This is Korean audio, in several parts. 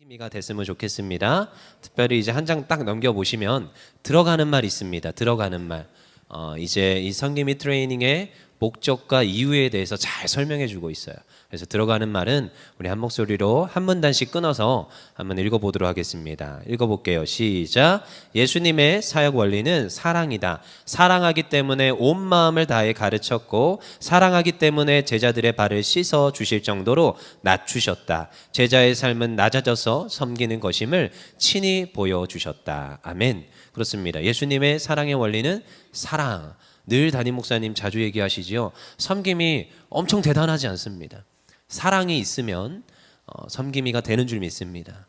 힘이가 됐으면 좋겠습니다. 특별히 이제 한 장 딱 넘겨보시면 들어가는 말 있습니다. 들어가는 말. 이제 이 성기미 트레이닝의 목적과 이유에 대해서 잘 설명해 주고 있어요. 그래서 들어가는 말은 우리 한 목소리로 한 문단씩 끊어서 한번 읽어보도록 하겠습니다. 읽어볼게요. 시작. 예수님의 사역 원리는 사랑이다. 사랑하기 때문에 온 마음을 다해 가르쳤고 사랑하기 때문에 제자들의 발을 씻어 주실 정도로 낮추셨다. 제자의 삶은 낮아져서 섬기는 것임을 친히 보여주셨다. 아멘. 그렇습니다. 예수님의 사랑의 원리는 사랑. 늘 담임 목사님 자주 얘기하시지요. 섬김이 엄청 대단하지 않습니다. 사랑이 있으면 섬김이가 되는 줄 믿습니다.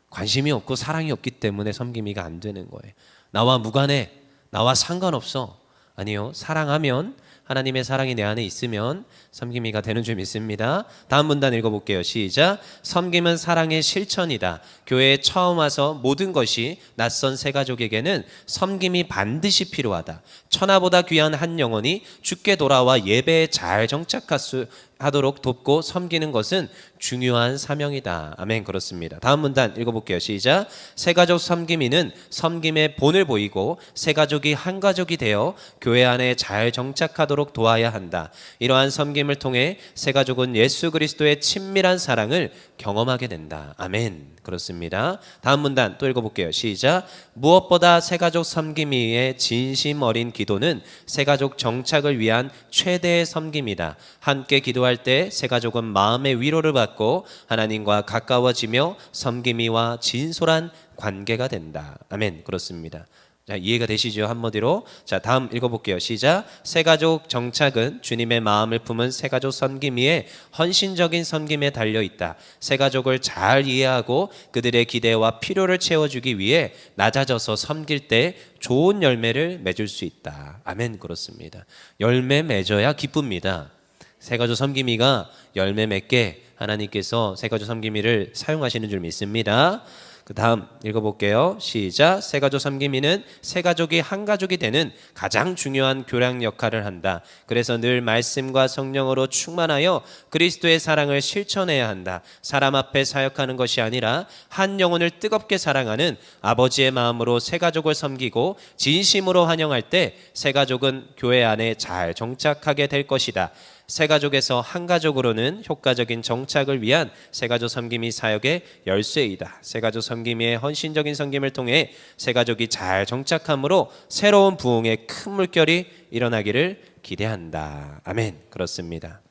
관심이 없고 사랑이 없기 때문에 섬김이가 안 되는 거예요. 나와 무관해, 나와 상관없어. 아니요, 사랑하면, 하나님의 사랑이 내 안에 있으면 섬김이가 되는 줄 믿습니다. 다음 문단 읽어볼게요. 시작. 섬김은 사랑의 실천이다. 교회에 처음 와서 모든 것이 낯선 새 가족에게는 섬김이 반드시 필요하다. 천하보다 귀한 한 영혼이 주께 돌아와 예배에 잘 정착하도록 돕고 섬기는 것은 중요한 사명이다. 아멘. 그렇습니다. 다음 문단 읽어볼게요. 시작. 새가족 섬김이는 섬김의 본을 보이고 새가족이 한 가족이 되어 교회 안에 잘 정착하도록 도와야 한다. 이러한 섬김을 통해 새가족은 예수 그리스도의 친밀한 사랑을 경험하게 된다. 아멘. 그렇습니다. 다음 문단 또 읽어볼게요. 시작. 무엇보다 새가족 섬김이의 진심 어린 기도는 새가족 정착을 위한 최대의 섬김이다. 함께 기도할 때 새가족은 마음의 위로를 받고 하나님과 가까워지며 섬김이와 진솔한 관계가 된다. 아멘. 그렇습니다. 자, 이해가 되시죠? 한마디로. 자, 다음 읽어볼게요. 시작. 새가족 정착은 주님의 마음을 품은 새가족 섬김이의 헌신적인 섬김에 달려있다. 새가족을 잘 이해하고 그들의 기대와 필요를 채워주기 위해 낮아져서 섬길 때 좋은 열매를 맺을 수 있다. 아멘. 그렇습니다. 열매 맺어야 기쁩니다. 새가족 섬김이가 열매 맺게 하나님께서 새가족 섬김이를 사용하시는 줄 믿습니다. 그 다음 읽어볼게요. 시작. 새가족 섬김이는 새가족이 한 가족이 되는 가장 중요한 교량 역할을 한다. 그래서 늘 말씀과 성령으로 충만하여 그리스도의 사랑을 실천해야 한다. 사람 앞에 사역하는 것이 아니라 한 영혼을 뜨겁게 사랑하는 아버지의 마음으로 새가족을 섬기고 진심으로 환영할 때 새가족은 교회 안에 잘 정착하게 될 것이다. 새가족에서 한 가족으로는 효과적인 정착을 위한 새가족 섬김이 사역의 열쇠이다. 새가족 섬김의 헌신적인 섬김을 통해 새가족이 잘 정착함으로 새로운 부흥의 큰 물결이 일어나기를 기대한다. 아멘. 그렇습니다.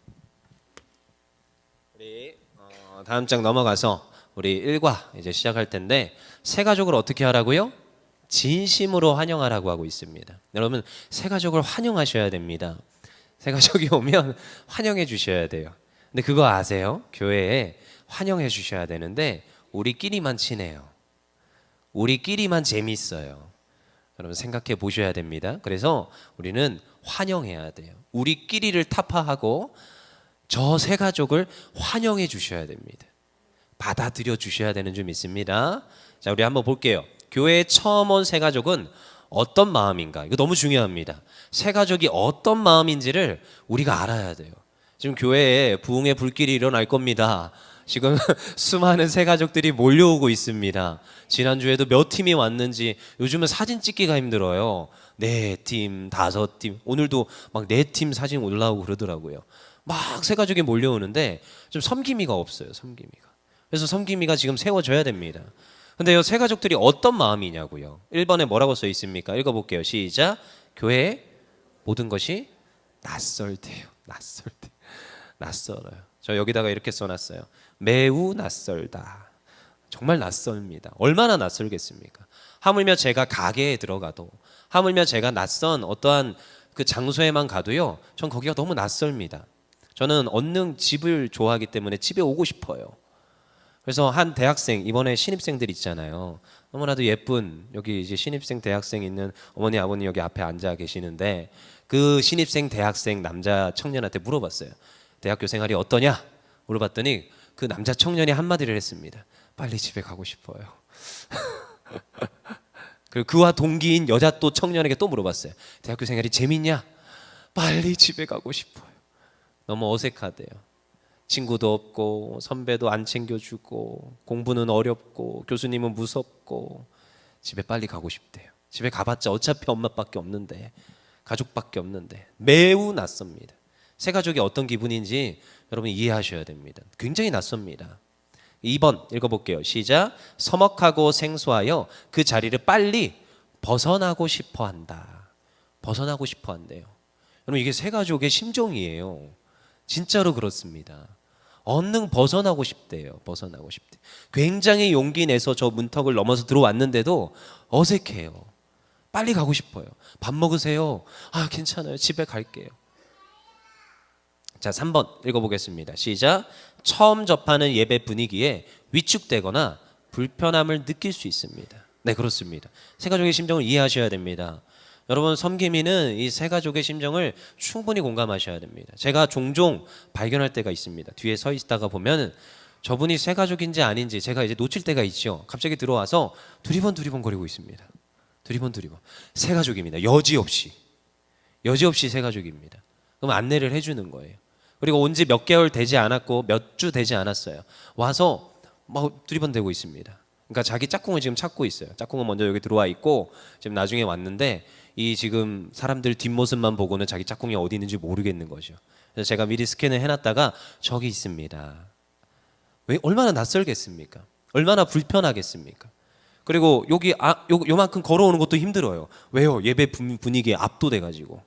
우리 다음 장 넘어가서 우리 1과 이제 시작할 텐데 새가족을 어떻게 하라고요? 진심으로 환영하라고 하고 있습니다. 여러분, 새가족을 환영하셔야 됩니다. 새가족이 오면 환영해 주셔야 돼요. 근데 그거 아세요? 교회에 환영해 주셔야 되는데 우리끼리만 친해요. 우리끼리만 재밌어요. 여러분 생각해 보셔야 됩니다. 그래서 우리는 환영해야 돼요. 우리끼리를 타파하고 저 새가족을 환영해 주셔야 됩니다. 받아들여 주셔야 되는 줄 믿습니다. 자, 우리 한번 볼게요. 교회에 처음 온 새가족은 어떤 마음인가? 이거 너무 중요합니다. 새가족이 어떤 마음인지를 우리가 알아야 돼요. 지금 교회에 부흥의 불길이 일어날 겁니다. 지금 수많은 새가족들이 몰려오고 있습니다. 지난주에도 몇 팀이 왔는지 요즘은 사진 찍기가 힘들어요. 4팀, 5팀. 오늘도 막 4팀 사진 올라오고 그러더라고요. 막 새가족이 몰려오는데 좀 섬김이가 없어요. 섬김이가. 그래서 섬김이가 지금 세워져야 됩니다. 근데 이 새가족들이 어떤 마음이냐고요. 1번에 뭐라고 써 있습니까? 읽어볼게요. 시작. 교회에 모든 것이 낯설 때요. 낯설 때. 낯설어요. 저 여기다가 이렇게 써놨어요. 매우 낯설다. 정말 낯섭니다. 얼마나 낯설겠습니까? 하물며 제가 가게에 들어가도, 하물며 제가 낯선 어떠한 그 장소에만 가도요, 전 거기가 너무 낯설니다. 저는 얻는 집을 좋아하기 때문에 집에 오고 싶어요. 그래서 한 대학생, 이번에 신입생들 있잖아요. 너무나도 예쁜, 여기 이제 신입생 대학생 있는 어머니 아버님 여기 앞에 앉아 계시는데 그 신입생 대학생 남자 청년한테 물어봤어요. 대학교 생활이 어떠냐? 물어봤더니 그 남자 청년이 한마디를 했습니다. 빨리 집에 가고 싶어요. 그리고 그와 동기인 여자 또 청년에게 또 물어봤어요. 대학교 생활이 재밌냐? 빨리 집에 가고 싶어요. 너무 어색하대요. 친구도 없고 선배도 안 챙겨주고 공부는 어렵고 교수님은 무섭고 집에 빨리 가고 싶대요. 집에 가봤자 어차피 엄마밖에 없는데 가족밖에 없는데 매우 낯섭니다. 새 가족이 어떤 기분인지 여러분 이해하셔야 됩니다. 굉장히 낯섭니다. 2번 읽어볼게요. 시작. 서먹하고 생소하여 그 자리를 빨리 벗어나고 싶어 한다. 벗어나고 싶어 한대요. 여러분 이게 새 가족의 심정이에요. 진짜로 그렇습니다. 얼른 벗어나고 싶대요. 벗어나고 싶대. 굉장히 용기 내서 저 문턱을 넘어서 들어왔는데도 어색해요. 빨리 가고 싶어요. 밥 먹으세요. 아 괜찮아요. 집에 갈게요. 자 3번 읽어보겠습니다. 시작. 처음 접하는 예배 분위기에 위축되거나 불편함을 느낄 수 있습니다. 네 그렇습니다. 새 가족의 심정을 이해하셔야 됩니다. 여러분 섬김이는 이 새 가족의 심정을 충분히 공감하셔야 됩니다. 제가 종종 발견할 때가 있습니다. 뒤에 서 있다가 보면 저분이 새 가족인지 아닌지 제가 이제 놓칠 때가 있죠. 갑자기 들어와서 두리번 거리고 있습니다. 두리번 새 가족입니다. 여지없이 새 가족입니다. 그럼 안내를 해주는 거예요. 그리고 온 지 몇 개월 되지 않았고 몇 주 되지 않았어요. 와서 막 두리번대고 있습니다. 그러니까 자기 짝꿍을 지금 찾고 있어요. 짝꿍은 먼저 여기 들어와 있고 지금 나중에 왔는데 이 지금 사람들 뒷모습만 보고는 자기 짝꿍이 어디 있는지 모르겠는 거죠. 그래서 제가 미리 스캔을 해놨다가 저기 있습니다. 왜 얼마나 낯설겠습니까? 얼마나 불편하겠습니까? 그리고 여기 요만큼 걸어오는 것도 힘들어요. 왜요? 예배 분위기에 압도돼가지고.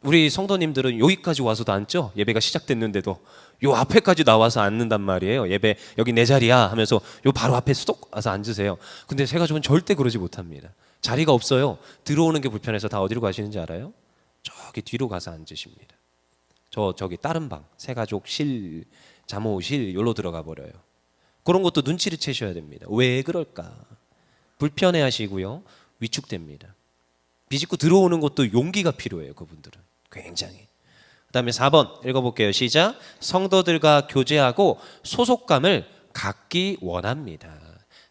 우리 성도님들은 여기까지 와서도 앉죠? 예배가 시작됐는데도 요 앞에까지 나와서 앉는단 말이에요. 예배 여기 내 자리야 하면서 요 바로 앞에 쏙 와서 앉으세요. 근데 새 가족은 절대 그러지 못합니다. 자리가 없어요. 들어오는 게 불편해서 다 어디로 가시는지 알아요? 저기 뒤로 가서 앉으십니다. 저기 다른 방, 새 가족 실, 잠옷실 여기로 들어가 버려요. 그런 것도 눈치를 채셔야 됩니다. 왜 그럴까? 불편해 하시고요. 위축됩니다. 비집고 들어오는 것도 용기가 필요해요. 그분들은 굉장히. 그 다음에 4번 읽어볼게요. 시작. 성도들과 교제하고 소속감을 갖기 원합니다.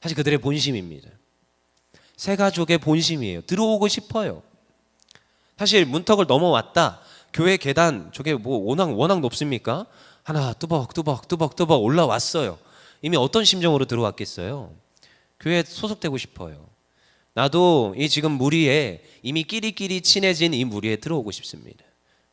사실 그들의 본심입니다. 새 가족의 본심이에요. 들어오고 싶어요. 사실 문턱을 넘어왔다. 교회 계단 저게 뭐 워낙 높습니까? 하나 뚜벅 올라왔어요. 이미 어떤 심정으로 들어왔겠어요? 교회에 소속되고 싶어요. 나도 이 지금 무리에 이미 끼리끼리 친해진 이 무리에 들어오고 싶습니다.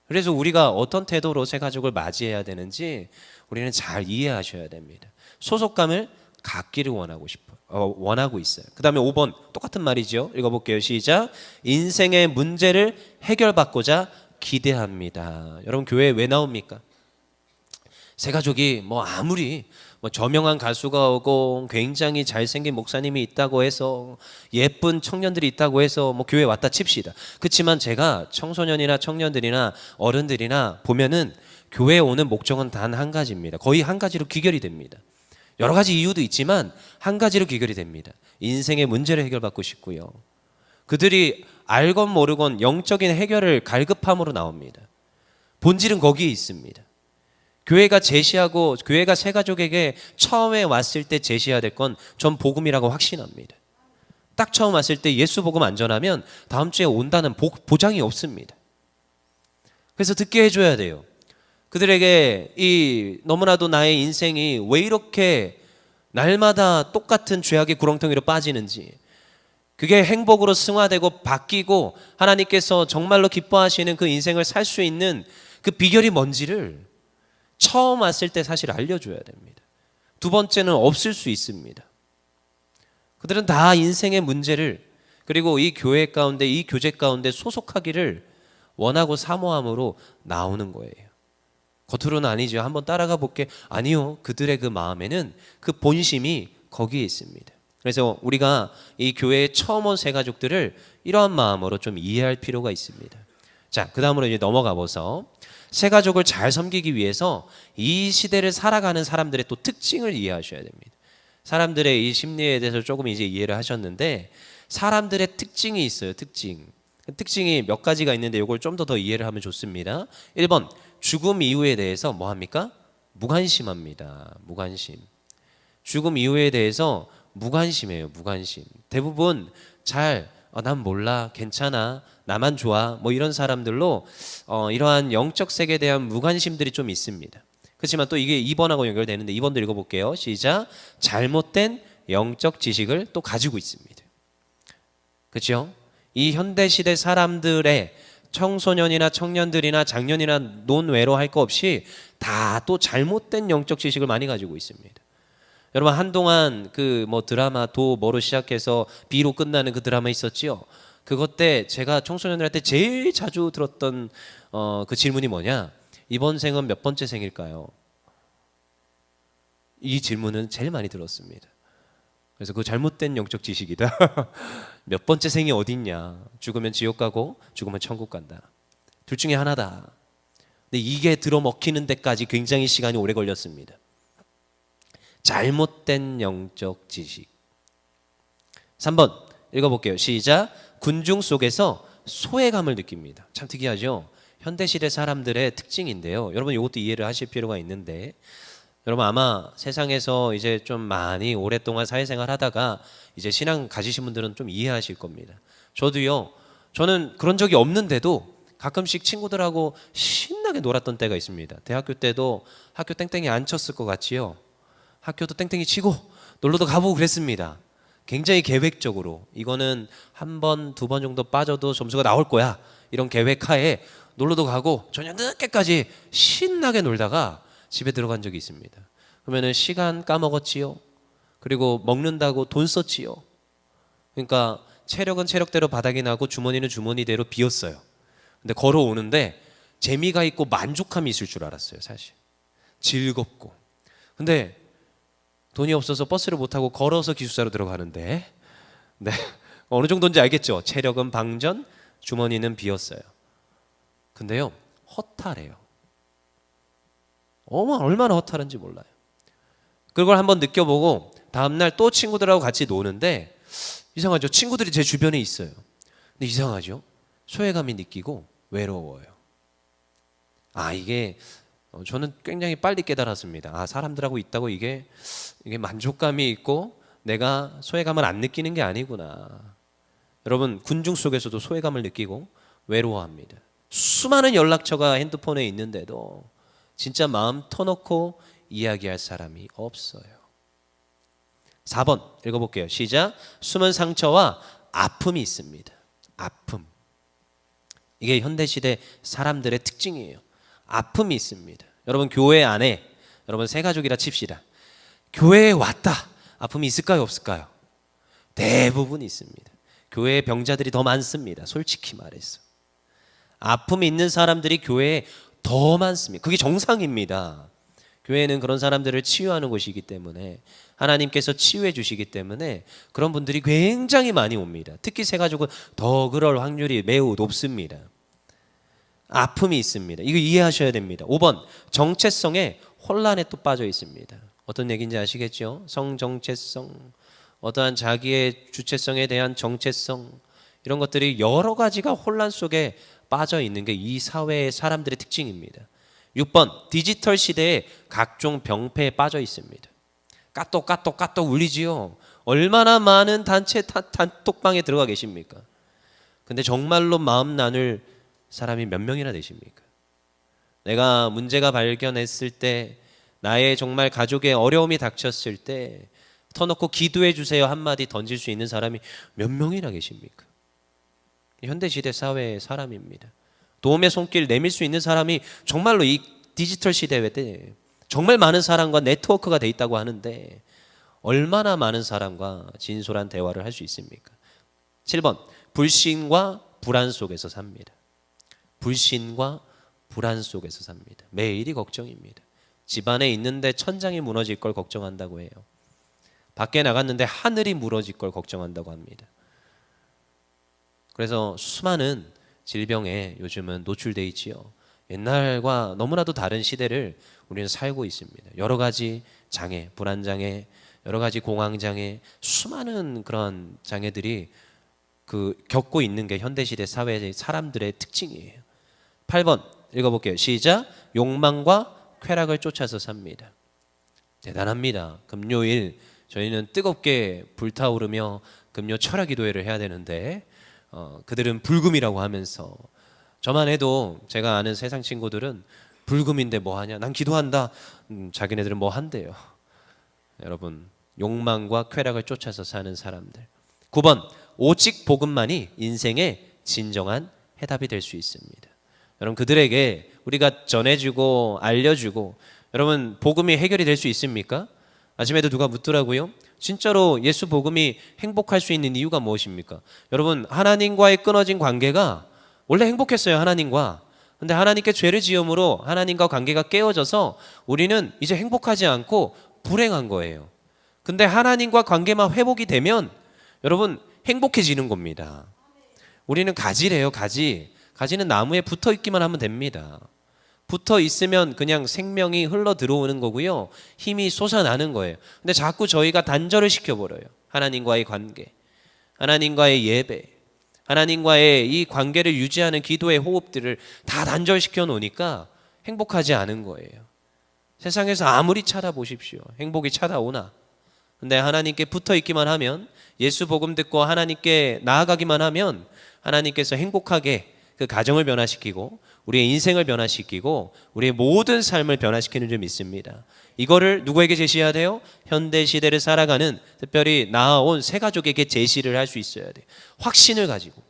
그래서 우리가 어떤 태도로 새 가족을 맞이해야 되는지 우리는 잘 이해하셔야 됩니다. 소속감을 갖기를 원하고 있어요. 그 다음에 5번 똑같은 말이죠. 읽어볼게요. 시작. 인생의 문제를 해결받고자 기대합니다. 여러분 교회에 왜 나옵니까? 새 가족이 아무리 저명한 가수가 오고 굉장히 잘생긴 목사님이 있다고 해서 예쁜 청년들이 있다고 해서 교회에 왔다 칩시다. 그렇지만 제가 청소년이나 청년들이나 어른들이나 보면은 교회에 오는 목적은 단 한 가지입니다. 거의 한 가지로 귀결이 됩니다. 여러 가지 이유도 있지만 한 가지로 귀결이 됩니다. 인생의 문제를 해결받고 싶고요. 그들이 알건 모르건 영적인 해결을 갈급함으로 나옵니다. 본질은 거기에 있습니다. 교회가 새 가족에게 처음에 왔을 때 제시해야 될 건 전 복음이라고 확신합니다. 딱 처음 왔을 때 예수 복음 안 전하면 다음 주에 온다는 보장이 없습니다. 그래서 듣게 해줘야 돼요. 그들에게 너무나도 나의 인생이 왜 이렇게 날마다 똑같은 죄악의 구렁텅이로 빠지는지, 그게 행복으로 승화되고 바뀌고 하나님께서 정말로 기뻐하시는 그 인생을 살 수 있는 그 비결이 뭔지를 처음 왔을 때 사실 알려줘야 됩니다. 두 번째는 없을 수 있습니다. 그들은 다 인생의 문제를, 그리고 이 교회 가운데, 이 교제 가운데 소속하기를 원하고 사모함으로 나오는 거예요. 겉으로는 아니죠. 한번 따라가 볼게. 아니요. 그들의 그 마음에는 그 본심이 거기에 있습니다. 그래서 우리가 이 교회에 처음 온 새 가족들을 이러한 마음으로 좀 이해할 필요가 있습니다. 자, 그 다음으로 이제 넘어가 보서 새 가족을 잘 섬기기 위해서 이 시대를 살아가는 사람들의 또 특징을 이해하셔야 됩니다. 사람들의 이 심리에 대해서 조금 이제 이해를 하셨는데 사람들의 특징이 있어요. 특징이 몇 가지가 있는데 이걸 좀 더 이해를 하면 좋습니다. 1번, 죽음 이후에 대해서 뭐 합니까? 무관심합니다. 무관심. 죽음 이후에 대해서 무관심해요. 무관심. 대부분 난 몰라, 괜찮아, 나만 좋아, 이런 사람들로 이러한 영적 세계에 대한 무관심들이 좀 있습니다. 그렇지만 또 이게 2번하고 연결되는데 2번도 읽어볼게요. 시작. 잘못된 영적 지식을 또 가지고 있습니다. 그렇죠? 이 현대시대 사람들의 청소년이나 청년들이나 장년이나 논외로 할 거 없이 다 또 잘못된 영적 지식을 많이 가지고 있습니다. 여러분 한동안 그 뭐 드라마 도 뭐로 시작해서 비로 끝나는 그 드라마 있었지요. 그것 때 제가 청소년들한테 제일 자주 들었던 그 질문이 뭐냐? 이번 생은 몇 번째 생일까요? 이 질문은 제일 많이 들었습니다. 그래서 그 잘못된 영적 지식이다. 몇 번째 생이 어딨냐? 죽으면 지옥 가고 죽으면 천국 간다. 둘 중에 하나다. 근데 이게 들어먹히는 데까지 굉장히 시간이 오래 걸렸습니다. 잘못된 영적 지식. 3번 읽어볼게요. 시작. 군중 속에서 소외감을 느낍니다. 참 특이하죠? 현대시대 사람들의 특징인데요. 여러분 이것도 이해를 하실 필요가 있는데, 여러분 아마 세상에서 이제 좀 많이 오랫동안 사회생활 하다가 이제 신앙 가지신 분들은 좀 이해하실 겁니다. 저도요. 저는 그런 적이 없는데도 가끔씩 친구들하고 신나게 놀았던 때가 있습니다. 대학교 때도 학교 땡땡이 안 쳤을 것 같지요. 학교도 땡땡이 치고 놀러도 가보고 그랬습니다. 굉장히 계획적으로 이거는 한 번, 두 번 정도 빠져도 점수가 나올 거야. 이런 계획하에 놀러도 가고 저녁 늦게까지 신나게 놀다가 집에 들어간 적이 있습니다. 그러면은 시간 까먹었지요. 그리고 먹는다고 돈 썼지요. 그러니까 체력은 체력대로 바닥이 나고 주머니는 주머니대로 비었어요. 근데 걸어오는데 재미가 있고 만족함이 있을 줄 알았어요. 사실 즐겁고. 근데 돈이 없어서 버스를 못 타고 걸어서 기숙사로 들어가는데, 네, 어느 정도인지 알겠죠? 체력은 방전, 주머니는 비었어요. 근데요, 허탈해요. 얼마나 허탈한지 몰라요. 그걸 한번 느껴보고 다음날 또 친구들하고 같이 노는데 이상하죠? 친구들이 제 주변에 있어요. 근데 이상하죠? 소외감이 느끼고 외로워요. 이게 저는 굉장히 빨리 깨달았습니다. 사람들하고 있다고 이게 만족감이 있고 내가 소외감을 안 느끼는 게 아니구나. 여러분 군중 속에서도 소외감을 느끼고 외로워합니다. 수많은 연락처가 핸드폰에 있는데도 진짜 마음 터놓고 이야기할 사람이 없어요. 4번 읽어볼게요. 시작. 숨은 상처와 아픔이 있습니다. 아픔. 이게 현대시대 사람들의 특징이에요. 아픔이 있습니다. 여러분 교회 안에, 여러분 새가족이라 칩시다. 교회에 왔다. 아픔이 있을까요? 없을까요? 대부분 있습니다. 교회에 병자들이 더 많습니다. 솔직히 말해서. 아픔이 있는 사람들이 교회에 더 많습니다. 그게 정상입니다. 교회는 그런 사람들을 치유하는 곳이기 때문에, 하나님께서 치유해 주시기 때문에 그런 분들이 굉장히 많이 옵니다. 특히 새가족은 더 그럴 확률이 매우 높습니다. 아픔이 있습니다. 이거 이해하셔야 됩니다. 5번 정체성에 혼란에 또 빠져 있습니다. 어떤 얘기인지 아시겠죠? 성정체성, 어떠한 자기의 주체성에 대한 정체성, 이런 것들이 여러 가지가 혼란 속에 빠져 있는 게 이 사회의 사람들의 특징입니다. 6번 디지털 시대에 각종 병폐에 빠져 있습니다. 까똑 울리지요. 얼마나 많은 단체 단톡방에 들어가 계십니까? 근데 정말로 마음 나눌 사람이 몇 명이나 되십니까? 내가 문제가 발견했을 때, 나의 정말 가족의 어려움이 닥쳤을 때 터놓고 기도해 주세요 한마디 던질 수 있는 사람이 몇 명이나 계십니까? 현대시대 사회의 사람입니다. 도움의 손길 내밀 수 있는 사람이 정말로 이 디지털 시대에 정말 많은 사람과 네트워크가 돼 있다고 하는데 얼마나 많은 사람과 진솔한 대화를 할 수 있습니까? 7번 불신과 불안 속에서 삽니다. 불신과 불안 속에서 삽니다. 매일이 걱정입니다. 집안에 있는데 천장이 무너질 걸 걱정한다고 해요. 밖에 나갔는데 하늘이 무너질 걸 걱정한다고 합니다. 그래서 수많은 질병에 요즘은 노출돼 있지요. 옛날과 너무나도 다른 시대를 우리는 살고 있습니다. 여러 가지 장애, 불안장애, 여러 가지 공황장애, 수많은 그런 장애들이 겪고 있는 게 현대시대 사회의 사람들의 특징이에요. 8번 읽어볼게요. 시작. 욕망과 쾌락을 쫓아서 삽니다. 대단합니다. 금요일 저희는 뜨겁게 불타오르며 금요 철야 기도회를 해야 되는데 그들은 불금이라고 하면서, 저만 해도 제가 아는 세상 친구들은 불금인데 뭐 하냐? 난 기도한다. 자기네들은 뭐 한대요. 여러분, 욕망과 쾌락을 쫓아서 사는 사람들. 9번, 오직 복음만이 인생의 진정한 해답이 될 수 있습니다. 여러분, 그들에게 우리가 전해주고 알려주고, 여러분, 복음이 해결이 될 수 있습니까? 아침에도 누가 묻더라고요. 진짜로 예수 복음이 행복할 수 있는 이유가 무엇입니까? 여러분, 하나님과의 끊어진 관계가 원래 행복했어요, 하나님과. 근데 하나님께 죄를 지음으로 하나님과 관계가 깨어져서 우리는 이제 행복하지 않고 불행한 거예요. 근데 하나님과 관계만 회복이 되면 여러분 행복해지는 겁니다. 우리는 가지래요, 가지. 가지는 나무에 붙어 있기만 하면 됩니다. 붙어 있으면 그냥 생명이 흘러 들어오는 거고요. 힘이 솟아나는 거예요. 근데 자꾸 저희가 단절을 시켜버려요. 하나님과의 관계, 하나님과의 예배, 하나님과의 이 관계를 유지하는 기도의 호흡들을 다 단절시켜 놓으니까 행복하지 않은 거예요. 세상에서 아무리 찾아보십시오. 행복이 찾아오나. 근데 하나님께 붙어 있기만 하면, 예수 복음 듣고 하나님께 나아가기만 하면 하나님께서 행복하게 그 가정을 변화시키고 우리의 인생을 변화시키고 우리의 모든 삶을 변화시키는 줄 믿습니다. 이거를 누구에게 제시해야 돼요? 현대 시대를 살아가는, 특별히 나아온 새 가족에게 제시를 할 수 있어야 돼요. 확신을 가지고.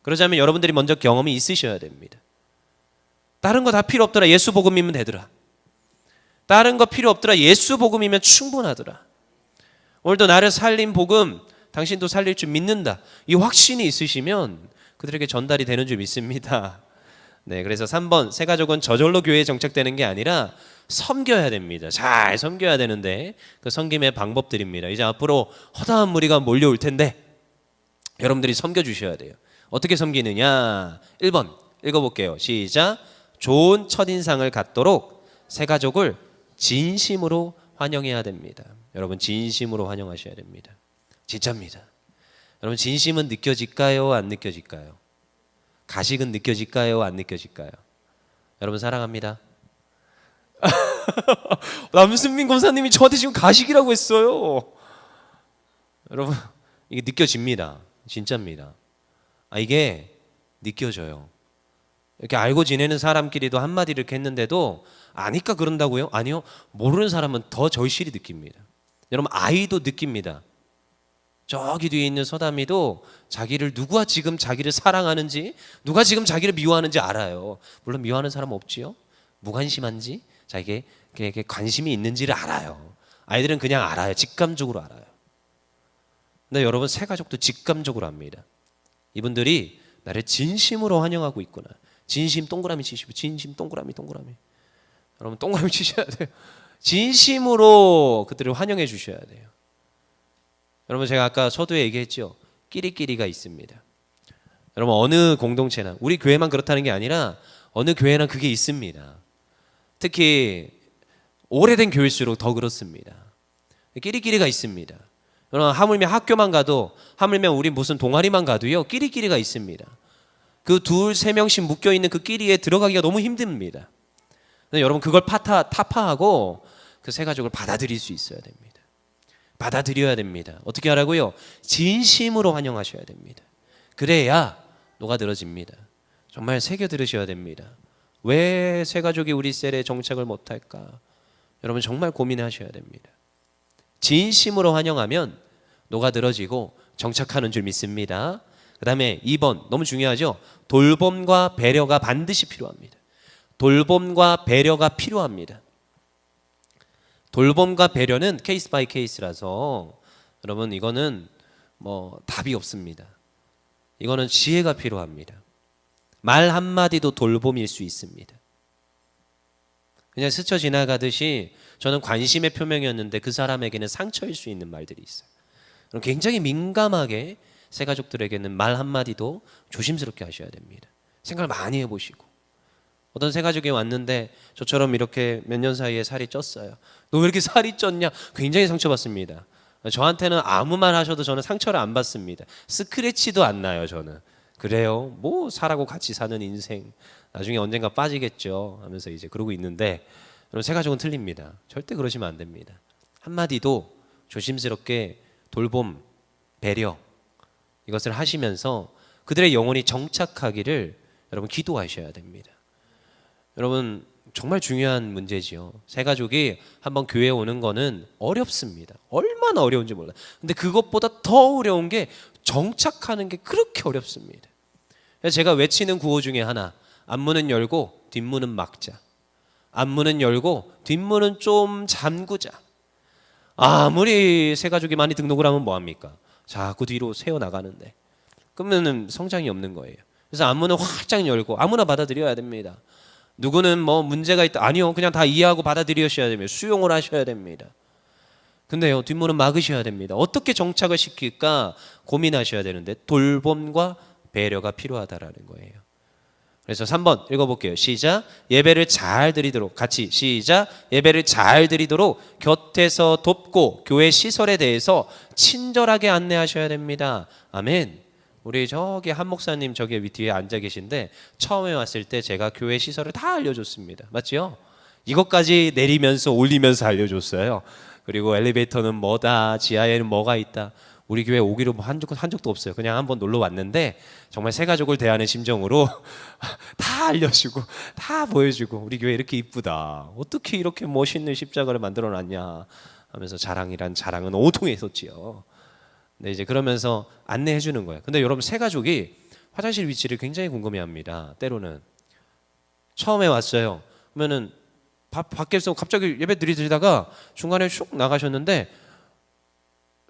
그러자면 여러분들이 먼저 경험이 있으셔야 됩니다. 다른 거 다 필요 없더라. 예수 복음이면 되더라. 다른 거 필요 없더라. 예수 복음이면 충분하더라. 오늘도 나를 살린 복음, 당신도 살릴 줄 믿는다. 이 확신이 있으시면 그들에게 전달이 되는 줄 믿습니다. 네, 그래서 3번, 새 가족은 저절로 교회에 정착되는 게 아니라 섬겨야 됩니다. 잘 섬겨야 되는데 그 섬김의 방법들입니다. 이제 앞으로 허다한 무리가 몰려올 텐데 여러분들이 섬겨주셔야 돼요. 어떻게 섬기느냐? 1번 읽어볼게요. 시작. 좋은 첫인상을 갖도록 새 가족을 진심으로 환영해야 됩니다. 여러분, 진심으로 환영하셔야 됩니다. 진짜입니다. 여러분, 진심은 느껴질까요? 안 느껴질까요? 가식은 느껴질까요? 안 느껴질까요? 여러분, 사랑합니다. 남순민 권사님이 저한테 지금 가식이라고 했어요. 여러분, 이게 느껴집니다. 진짜입니다. 이게 느껴져요. 이렇게 알고 지내는 사람끼리도 한마디를 이렇게 했는데도 아니까 그런다고요? 아니요. 모르는 사람은 더 절실히 느낍니다. 여러분, 아이도 느낍니다. 저기 뒤에 있는 서담이도 자기를, 누가 지금 자기를 사랑하는지, 누가 지금 자기를 미워하는지 알아요. 물론 미워하는 사람 없지요. 무관심한지, 자기에게 관심이 있는지를 알아요. 아이들은 그냥 알아요. 직감적으로 알아요. 근데 여러분, 새 가족도 직감적으로 압니다. 이분들이 나를 진심으로 환영하고 있구나. 진심 동그라미 치시고, 진심 동그라미. 여러분, 동그라미 치셔야 돼요. 진심으로 그들을 환영해 주셔야 돼요. 여러분, 제가 아까 서두에 얘기했죠. 끼리끼리가 있습니다. 여러분, 어느 공동체나, 우리 교회만 그렇다는 게 아니라 어느 교회나 그게 있습니다. 특히 오래된 교회일수록 더 그렇습니다. 끼리끼리가 있습니다. 여러분, 하물며 학교만 가도, 하물며 우리 무슨 동아리만 가도요, 끼리끼리가 있습니다. 그 둘, 세 명씩 묶여있는 그 끼리에 들어가기가 너무 힘듭니다. 근데 여러분, 그걸 타파하고 그 새 가족을 받아들일 수 있어야 됩니다. 받아들여야 됩니다. 어떻게 하라고요? 진심으로 환영하셔야 됩니다. 그래야 녹아들어집니다. 정말 새겨 들으셔야 됩니다. 왜 새 가족이 우리 셀에 정착을 못할까? 여러분, 정말 고민하셔야 됩니다. 진심으로 환영하면 녹아들어지고 정착하는 줄 믿습니다. 그 다음에 2번, 너무 중요하죠? 돌봄과 배려가 반드시 필요합니다. 돌봄과 배려가 필요합니다. 돌봄과 배려는 케이스 바이 케이스라서 여러분, 이거는 뭐 답이 없습니다. 이거는 지혜가 필요합니다. 말 한마디도 돌봄일 수 있습니다. 그냥 스쳐 지나가듯이 저는 관심의 표명이었는데 그 사람에게는 상처일 수 있는 말들이 있어요. 굉장히 민감하게 새 가족들에게는 말 한마디도 조심스럽게 하셔야 됩니다. 생각을 많이 해보시고. 어떤 새 가족이 왔는데 저처럼 이렇게 몇 년 사이에 살이 쪘어요. 너 왜 이렇게 살이 쪘냐? 굉장히 상처받습니다. 저한테는 아무 말 하셔도 저는 상처를 안 받습니다. 스크래치도 안 나요, 저는. 그래요? 뭐 사라고 같이 사는 인생 나중에 언젠가 빠지겠죠 하면서 이제 그러고 있는데, 여러분, 새 가족은 틀립니다. 절대 그러시면 안 됩니다. 한마디도 조심스럽게 돌봄, 배려, 이것을 하시면서 그들의 영혼이 정착하기를 여러분 기도하셔야 됩니다. 여러분, 정말 중요한 문제지요. 새 가족이 한번 교회에 오는 거는 어렵습니다. 얼마나 어려운지 몰라요. 근데 그것보다 더 어려운 게 정착하는 게 그렇게 어렵습니다. 제가 외치는 구호 중에 하나, 앞문은 열고 뒷문은 막자. 앞문은 열고 뒷문은 좀 잠그자. 아무리 새 가족이 많이 등록을 하면 뭐합니까? 자꾸 뒤로 새어나가는데 그러면 성장이 없는 거예요. 그래서 앞문은 활짝 열고 아무나 받아들여야 됩니다. 누구는 뭐 문제가 있다, 아니요, 그냥 다 이해하고 받아들이셔야 됩니다. 수용을 하셔야 됩니다. 근데요, 뒷문은 막으셔야 됩니다. 어떻게 정착을 시킬까 고민하셔야 되는데 돌봄과 배려가 필요하다라는 거예요. 그래서 3번 읽어볼게요. 시작. 예배를 잘 드리도록, 같이 시작. 예배를 잘 드리도록 곁에서 돕고 교회 시설에 대해서 친절하게 안내하셔야 됩니다. 아멘. 우리 저기 한 목사님 저기 뒤에 앉아 계신데 처음에 왔을 때 제가 교회 시설을 다 알려줬습니다. 맞죠? 이것까지 내리면서 올리면서 알려줬어요. 그리고 엘리베이터는 뭐다, 지하에는 뭐가 있다. 우리 교회 오기로 한 적도 없어요. 그냥 한번 놀러 왔는데 정말 새 가족을 대하는 심정으로 다 알려주고 다 보여주고, 우리 교회 이렇게 이쁘다, 어떻게 이렇게 멋있는 십자가를 만들어놨냐 하면서 자랑은 온통에 있었지요. 근데 이제 그러면서 안내해 주는 거예요. 근데 여러분, 새 가족이 화장실 위치를 굉장히 궁금해합니다. 때로는 처음에 왔어요. 그러면은 밖에서 갑자기 예배 드리다가 중간에 슉 나가셨는데,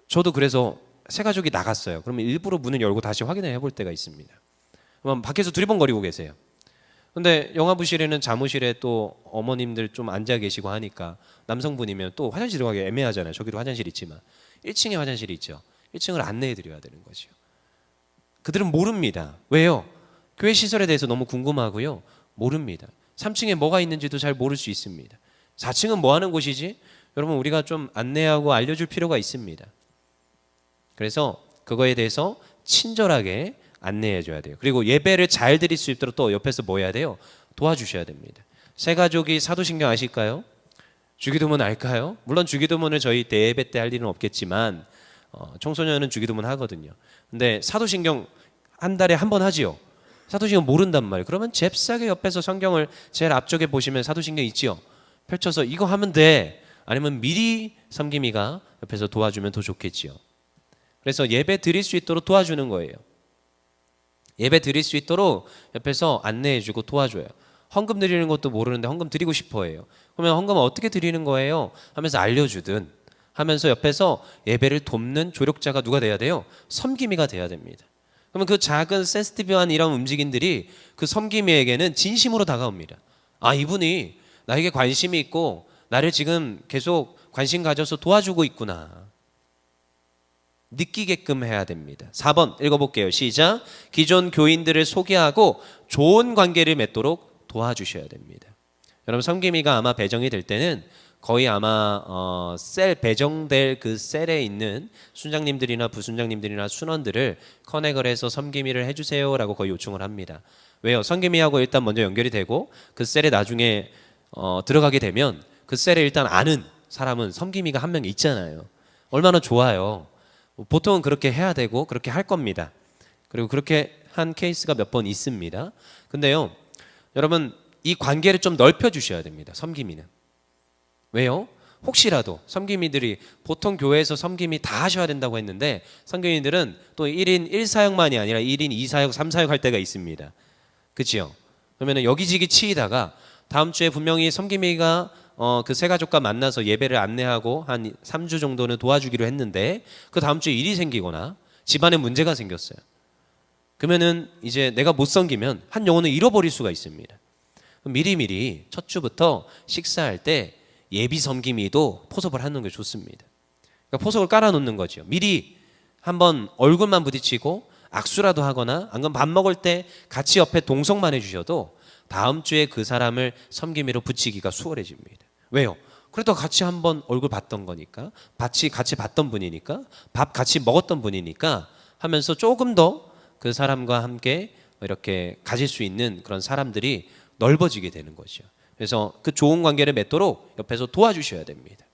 저도 그래서 새 가족이 나갔어요. 그러면 일부러 문을 열고 다시 확인해 볼 때가 있습니다. 그러면 밖에서 두리번거리고 계세요. 근데 영화부실에는 자무실에 또 어머님들 좀 앉아 계시고 하니까 남성분이면 또 화장실 들어가기 애매하잖아요. 저기도 화장실 있지만 1층에 화장실이 있죠. 1층을 안내해 드려야 되는 거죠. 그들은 모릅니다. 왜요? 교회 시설에 대해서 너무 궁금하고요. 모릅니다. 3층에 뭐가 있는지도 잘 모를 수 있습니다. 4층은 뭐 하는 곳이지? 여러분, 우리가 좀 안내하고 알려줄 필요가 있습니다. 그래서 그거에 대해서 친절하게 안내해 줘야 돼요. 그리고 예배를 잘 드릴 수 있도록 또 옆에서 뭐 해야 돼요? 도와주셔야 됩니다. 새 가족이 사도신경 아실까요? 주기도문 알까요? 물론 주기도문을 저희 대예배 때 할 일은 없겠지만 청소년은 주기도문 하거든요. 근데 사도신경 한 달에 한 번 하지요. 사도신경 모른단 말이에요. 그러면 잽싸게 옆에서 성경을 제일 앞쪽에 보시면 사도신경 있지요. 펼쳐서 이거 하면 돼. 아니면 미리 섬김이가 옆에서 도와주면 더 좋겠지요. 그래서 예배 드릴 수 있도록 도와주는 거예요. 예배 드릴 수 있도록 옆에서 안내해주고 도와줘요. 헌금 드리는 것도 모르는데 헌금 드리고 싶어 해요. 그러면 헌금은 어떻게 드리는 거예요? 하면서 알려주든 하면서 옆에서 예배를 돕는 조력자가 누가 돼야 돼요? 섬김이가 돼야 됩니다. 그러면 그 작은 센시티브한 이런 움직임들이 그 섬김이에게는 진심으로 다가옵니다. 아, 이분이 나에게 관심이 있고 나를 지금 계속 관심 가져서 도와주고 있구나, 느끼게끔 해야 됩니다. 4번 읽어볼게요. 시작. 기존 교인들을 소개하고 좋은 관계를 맺도록 도와주셔야 됩니다. 여러분, 섬김이가 아마 배정이 될 때는 거의 아마 셀 배정될 그 셀에 있는 순장님들이나 부순장님들이나 순원들을 커넥을 해서 섬김이를 해주세요라고 거의 요청을 합니다. 왜요? 섬김이하고 일단 먼저 연결이 되고 그 셀에 나중에 들어가게 되면 그 셀에 일단 아는 사람은 섬김이가 한 명 있잖아요. 얼마나 좋아요. 보통은 그렇게 해야 되고 그렇게 할 겁니다. 그리고 그렇게 한 케이스가 몇 번 있습니다. 근데요, 여러분, 이 관계를 좀 넓혀 주셔야 됩니다. 섬김이는. 왜요? 혹시라도 섬김이들이 보통 교회에서 섬김이 다 하셔야 된다고 했는데 섬김이들은 또 1인 1사역만이 아니라 1인 2사역, 3사역 할 때가 있습니다. 그렇죠? 그러면 여기저기 치이다가 다음 주에 분명히 섬김이가 그 새 가족과 만나서 예배를 안내하고 한 3주 정도는 도와주기로 했는데 그 다음 주에 일이 생기거나 집안에 문제가 생겼어요. 그러면은 이제 내가 못 섬기면 한 영혼을 잃어버릴 수가 있습니다. 미리미리 첫 주부터 식사할 때 예비 섬김이도 포섭을 하는 게 좋습니다. 그러니까 포섭을 깔아놓는 거죠. 미리 한번 얼굴만 부딪히고 악수라도 하거나 안 그러면 밥 먹을 때 같이 옆에 동석만 해주셔도 다음 주에 그 사람을 섬김이로 붙이기가 수월해집니다. 왜요? 그래도 같이 한번 얼굴 봤던 거니까, 같이 봤던 분이니까, 밥 같이 먹었던 분이니까 하면서 조금 더 그 사람과 함께 이렇게 가질 수 있는 그런 사람들이 넓어지게 되는 거죠. 그래서 그 좋은 관계를 맺도록 옆에서 도와주셔야 됩니다.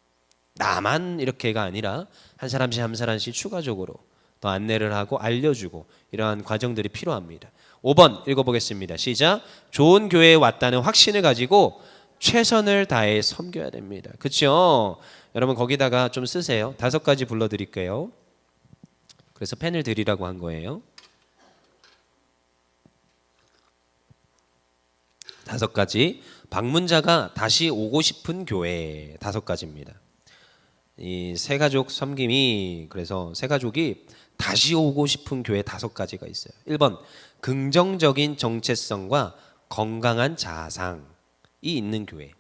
나만 이렇게가 아니라 한 사람씩 한 사람씩 추가적으로 더 안내를 하고 알려주고 이러한 과정들이 필요합니다. 5번 읽어보겠습니다. 시작. 좋은 교회에 왔다는 확신을 가지고 최선을 다해 섬겨야 됩니다. 그렇죠? 여러분 거기다가 좀 쓰세요. 5가지 불러드릴게요. 그래서 펜을 드리라고 한 거예요. 5가지. 방문자가 다시 오고 싶은 교회 5가지입니다. 이 새가족 섬김이 그래서 새가족이 다시 오고 싶은 교회 5가지가 있어요. 1번 긍정적인 정체성과 건강한 자아상이 있는 교회.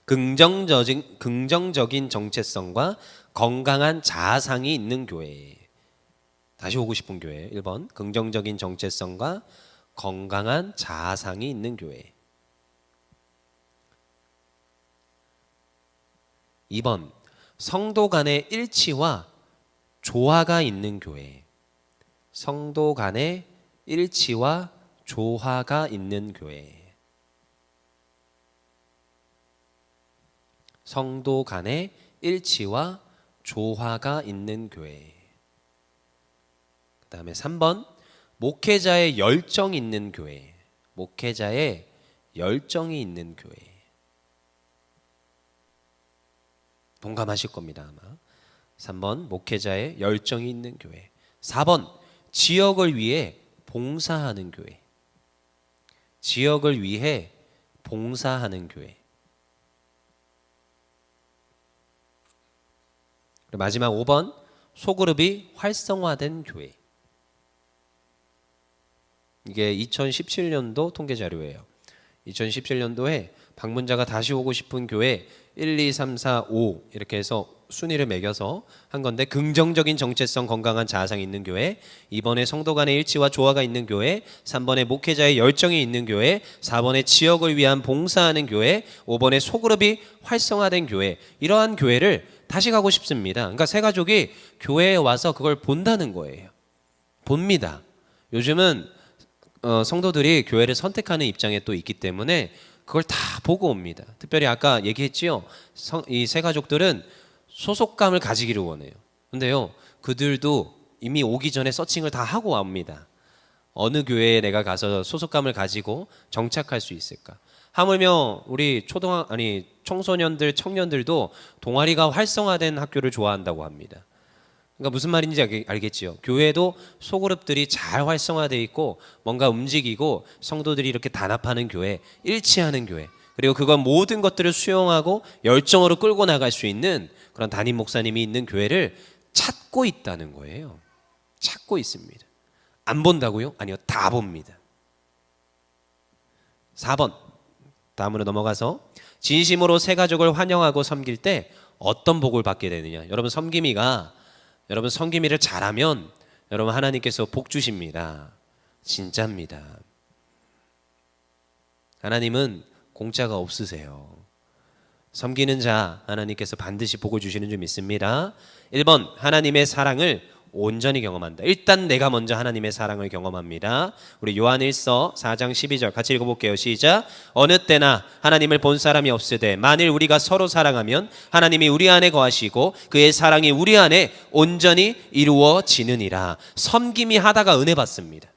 긍정적인 정체성과 건강한 자아상이 있는 교회. 다시 오고 싶은 교회. 1번 긍정적인 정체성과 건강한 자아상이 있는 교회. 2번 성도 간의 일치와 조화가 있는 교회. 성도 간의 일치와 조화가 있는 교회. 성도 간의 일치와 조화가 있는 교회. 그 다음에 3번 목회자의 열정이 있는 교회. 목회자의 열정이 있는 교회. 동감하실 겁니다 아마. 3번 목회자의 열정이 있는 교회. 4번 지역을 위해 봉사하는 교회. 지역을 위해 봉사하는 교회. 마지막 5번 소그룹이 활성화된 교회. 이게 2017년도 통계 자료예요. 2017년도에 방문자가 다시 오고 싶은 교회 1, 2, 3, 4, 5 이렇게 해서 순위를 매겨서 한 건데, 긍정적인 정체성 건강한 자아상이 있는 교회, 2번에 성도 간의 일치와 조화가 있는 교회, 3번에 목회자의 열정이 있는 교회, 4번에 지역을 위한 봉사하는 교회, 5번에 소그룹이 활성화된 교회. 이러한 교회를 다시 가고 싶습니다. 그러니까 새가족이 교회에 와서 그걸 본다는 거예요. 봅니다. 요즘은 성도들이 교회를 선택하는 입장에 또 있기 때문에 그걸 다 보고 옵니다. 특별히 아까 얘기했지요. 이 새가족들은 소속감을 가지기를 원해요. 근데요, 그들도 이미 오기 전에 서칭을 다 하고 옵니다. 어느 교회에 내가 가서 소속감을 가지고 정착할 수 있을까? 하물며 우리 청소년들, 청년들도 동아리가 활성화된 학교를 좋아한다고 합니다. 그러니까 무슨 말인지 알겠지요. 교회도 소그룹들이 잘 활성화되어 있고 뭔가 움직이고 성도들이 이렇게 단합하는 교회, 일치하는 교회, 그리고 그건 모든 것들을 수용하고 열정으로 끌고 나갈 수 있는 그런 담임 목사님이 있는 교회를 찾고 있다는 거예요. 찾고 있습니다. 안 본다고요? 아니요, 다 봅니다. 4번 다음으로 넘어가서, 진심으로 새가족을 환영하고 섬길 때 어떤 복을 받게 되느냐. 여러분 섬김이를 잘하면 여러분 하나님께서 복 주십니다. 진짜입니다. 하나님은 공짜가 없으세요. 섬기는 자 하나님께서 반드시 복을 주시는 줄 믿습니다. 1번 하나님의 사랑을 온전히 경험한다. 일단 내가 먼저 하나님의 사랑을 경험합니다. 우리 요한일서 4장 12절 같이 읽어볼게요. 시작. 어느 때나 하나님을 본 사람이 없으되 만일 우리가 서로 사랑하면 하나님이 우리 안에 거하시고 그의 사랑이 우리 안에 온전히 이루어지느니라. 섬김이 하다가 은혜 받습니다.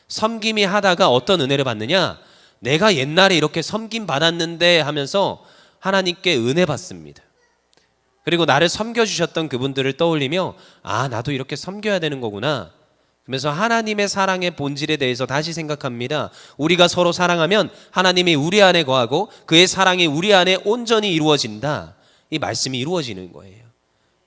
섬김이 하다가 어떤 은혜를 받느냐, 내가 옛날에 이렇게 섬김 받았는데 하면서 하나님께 은혜 받습니다. 그리고 나를 섬겨주셨던 그분들을 떠올리며, 아, 나도 이렇게 섬겨야 되는 거구나. 그러면서 하나님의 사랑의 본질에 대해서 다시 생각합니다. 우리가 서로 사랑하면 하나님이 우리 안에 거하고 그의 사랑이 우리 안에 온전히 이루어진다. 이 말씀이 이루어지는 거예요.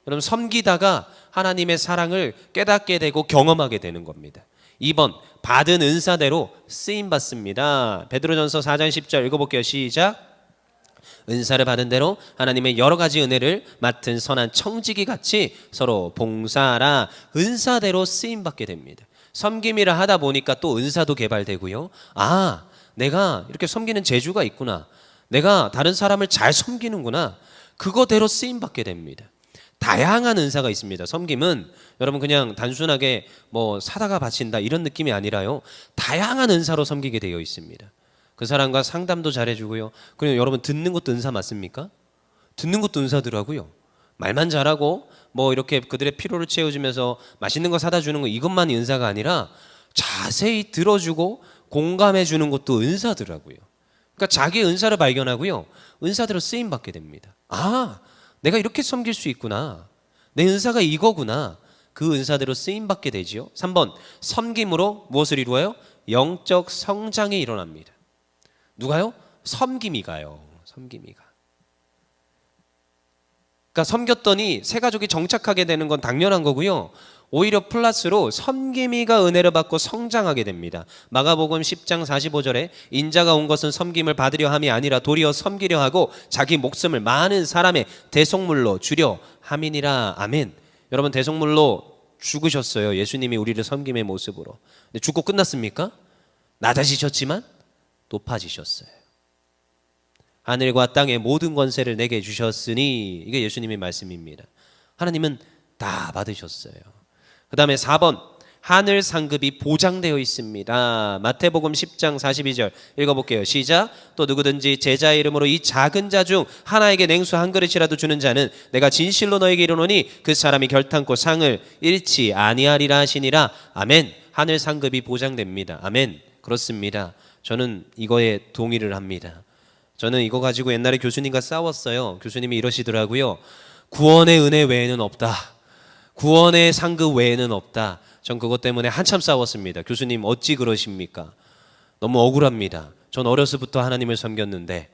여러분, 섬기다가 하나님의 사랑을 깨닫게 되고 경험하게 되는 겁니다. 2번, 받은 은사대로 쓰임받습니다. 베드로전서 4장 10절 읽어볼게요. 시작. 은사를 받은 대로 하나님의 여러 가지 은혜를 맡은 선한 청지기 같이 서로 봉사하라. 은사대로 쓰임받게 됩니다. 섬김이라 하다 보니까 또 은사도 개발되고요. 아, 내가 이렇게 섬기는 재주가 있구나. 내가 다른 사람을 잘 섬기는구나. 그거대로 쓰임받게 됩니다. 다양한 은사가 있습니다. 섬김은 여러분 그냥 단순하게 뭐 사다가 바친다 이런 느낌이 아니라요. 다양한 은사로 섬기게 되어 있습니다. 그 사람과 상담도 잘해주고요. 그리고 여러분 듣는 것도 은사 맞습니까? 듣는 것도 은사더라고요. 말만 잘하고 뭐 이렇게 그들의 피로를 채워주면서 맛있는 거 사다 주는 거, 이것만이 은사가 아니라 자세히 들어주고 공감해 주는 것도 은사더라고요. 그러니까 자기의 은사를 발견하고요. 은사대로 쓰임 받게 됩니다. 아, 내가 이렇게 섬길 수 있구나. 내 은사가 이거구나. 그 은사대로 쓰임 받게 되지요. 3번, 섬김으로 무엇을 이루어요? 영적 성장이 일어납니다. 누가요? 섬김이가요. 섬김이가. 그러니까 섬겼더니 새 가족이 정착하게 되는 건 당연한 거고요. 오히려 플러스로 섬김이가 은혜를 받고 성장하게 됩니다. 마가복음 10장 45절에 인자가 온 것은 섬김을 받으려 함이 아니라 도리어 섬기려 하고 자기 목숨을 많은 사람의 대속물로 주려 함이니라. 아멘. 여러분, 대속물로 죽으셨어요. 예수님이 우리를 섬김의 모습으로. 근데 죽고 끝났습니까? 낮아지셨지만 높아지셨어요. 하늘과 땅의 모든 권세를 내게 주셨으니, 이게 예수님의 말씀입니다. 하나님은 다 받으셨어요. 그 다음에 4번, 하늘 상급이 보장되어 있습니다. 마태복음 10장 42절 읽어볼게요. 시작. 또 누구든지 제자의 이름으로 이 작은 자 중 하나에게 냉수 한 그릇이라도 주는 자는 내가 진실로 너에게 이르노니 그 사람이 결탄코 상을 잃지 아니하리라 하시니라. 아멘. 하늘 상급이 보장됩니다. 아멘. 그렇습니다. 저는 이거에 동의를 합니다. 저는 이거 가지고 옛날에 교수님과 싸웠어요. 교수님이 이러시더라고요. 구원의 은혜 외에는 없다. 구원의 상급 외에는 없다. 전 그것 때문에 한참 싸웠습니다. 교수님 어찌 그러십니까? 너무 억울합니다. 전 어려서부터 하나님을 섬겼는데,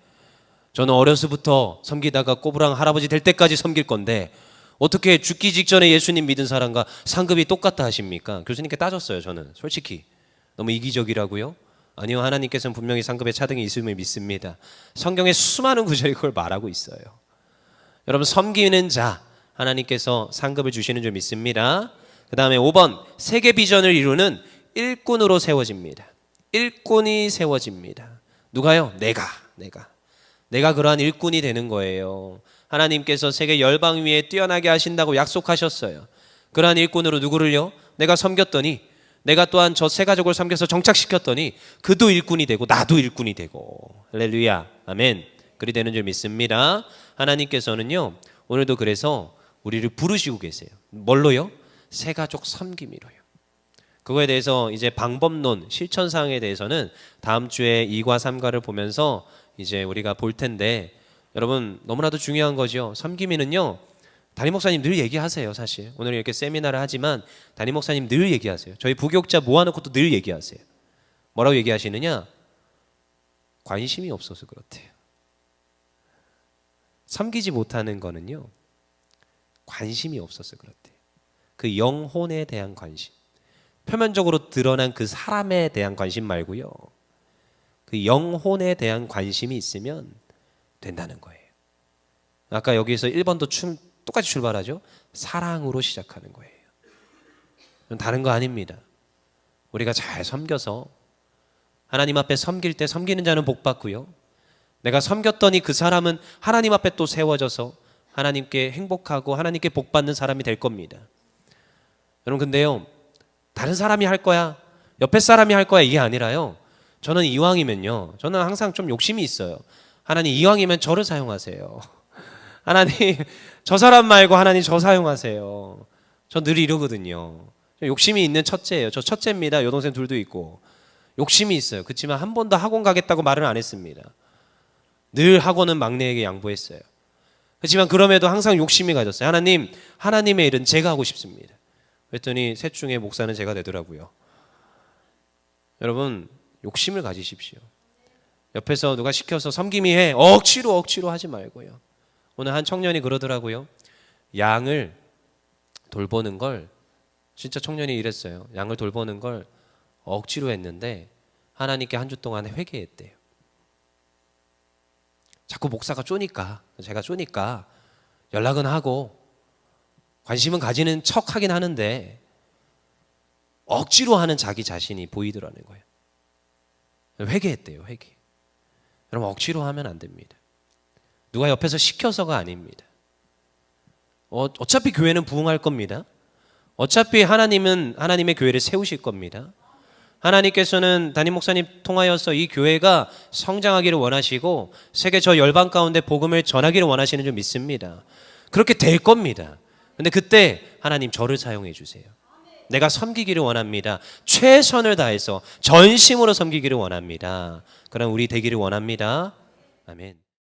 저는 어려서부터 섬기다가 꼬부랑 할아버지 될 때까지 섬길 건데 어떻게 죽기 직전에 예수님 믿은 사람과 상급이 똑같다 하십니까? 교수님께 따졌어요. 저는 솔직히 너무 이기적이라고요? 아니요, 하나님께서는 분명히 상급의 차등이 있음을 믿습니다. 성경에 수많은 구절이 그걸 말하고 있어요. 여러분, 섬기는 자 하나님께서 상급을 주시는 줄 믿습니다. 그 다음에 5번, 세계 비전을 이루는 일꾼으로 세워집니다. 일꾼이 세워집니다. 누가요? 내가 그러한 일꾼이 되는 거예요. 하나님께서 세계 열방 위에 뛰어나게 하신다고 약속하셨어요. 그러한 일꾼으로 누구를요? 내가 섬겼더니, 내가 또한 저 세 가족을 섬겨서 정착시켰더니 그도 일꾼이 되고 나도 일꾼이 되고. 할렐루야. 아멘. 그리 되는 줄 믿습니다. 하나님께서는요, 오늘도 그래서 우리를 부르시고 계세요. 뭘로요? 세 가족 섬김이로요. 그거에 대해서 이제 방법론, 실천사항에 대해서는 다음 주에 2과 3과를 보면서 이제 우리가 볼 텐데, 여러분 너무나도 중요한 거죠. 섬김이는요, 담임 목사님 늘 얘기하세요. 사실 오늘 이렇게 세미나를 하지만 담임 목사님 늘 얘기하세요. 저희 부교육자 모아놓고도 늘 얘기하세요. 뭐라고 얘기하시느냐? 관심이 없어서 그렇대요. 섬기지 못하는 거는요, 관심이 없어서 그렇대요. 그 영혼에 대한 관심, 표면적으로 드러난 그 사람에 대한 관심 말고요, 그 영혼에 대한 관심이 있으면 된다는 거예요. 아까 여기서 1번도 똑같이 출발하죠. 사랑으로 시작하는 거예요. 다른 거 아닙니다. 우리가 잘 섬겨서 하나님 앞에 섬길 때 섬기는 자는 복 받고요, 내가 섬겼더니 그 사람은 하나님 앞에 또 세워져서 하나님께 행복하고 하나님께 복 받는 사람이 될 겁니다. 여러분, 근데요, 다른 사람이 할 거야, 옆에 사람이 할 거야, 이게 아니라요, 저는 이왕이면요, 저는 항상 좀 욕심이 있어요. 하나님, 이왕이면 저를 사용하세요. 하나님, 저 사람 말고 하나님 저 사용하세요. 저 늘 이러거든요. 욕심이 있는 첫째예요. 저 첫째입니다. 여동생 둘도 있고 욕심이 있어요. 그렇지만 한 번도 학원 가겠다고 말은 안 했습니다. 늘 학원은 막내에게 양보했어요. 그렇지만 그럼에도 항상 욕심이 가졌어요. 하나님, 하나님의 일은 제가 하고 싶습니다. 그랬더니 셋 중에 목사는 제가 되더라고요. 여러분, 욕심을 가지십시오. 옆에서 누가 시켜서 섬김이 해, 억지로 하지 말고요. 오늘 한 청년이 그러더라고요. 양을 돌보는 걸, 진짜 청년이 이랬어요. 양을 돌보는 걸 억지로 했는데 하나님께 한 주 동안 회개했대요. 자꾸 목사가 쪼니까, 제가 쪼니까 연락은 하고 관심은 가지는 척 하긴 하는데 억지로 하는 자기 자신이 보이더라는 거예요. 회개했대요. 회개. 여러분, 억지로 하면 안 됩니다. 누가 옆에서 시켜서가 아닙니다. 어차피 교회는 부흥할 겁니다. 어차피 하나님은 하나님의 교회를 세우실 겁니다. 하나님께서는 담임 목사님 통하여서 이 교회가 성장하기를 원하시고 세계 저 열방 가운데 복음을 전하기를 원하시는 줄 믿습니다. 그렇게 될 겁니다. 근데 그때 하나님 저를 사용해 주세요. 내가 섬기기를 원합니다. 최선을 다해서 전심으로 섬기기를 원합니다. 그럼 우리 되기를 원합니다. 아멘.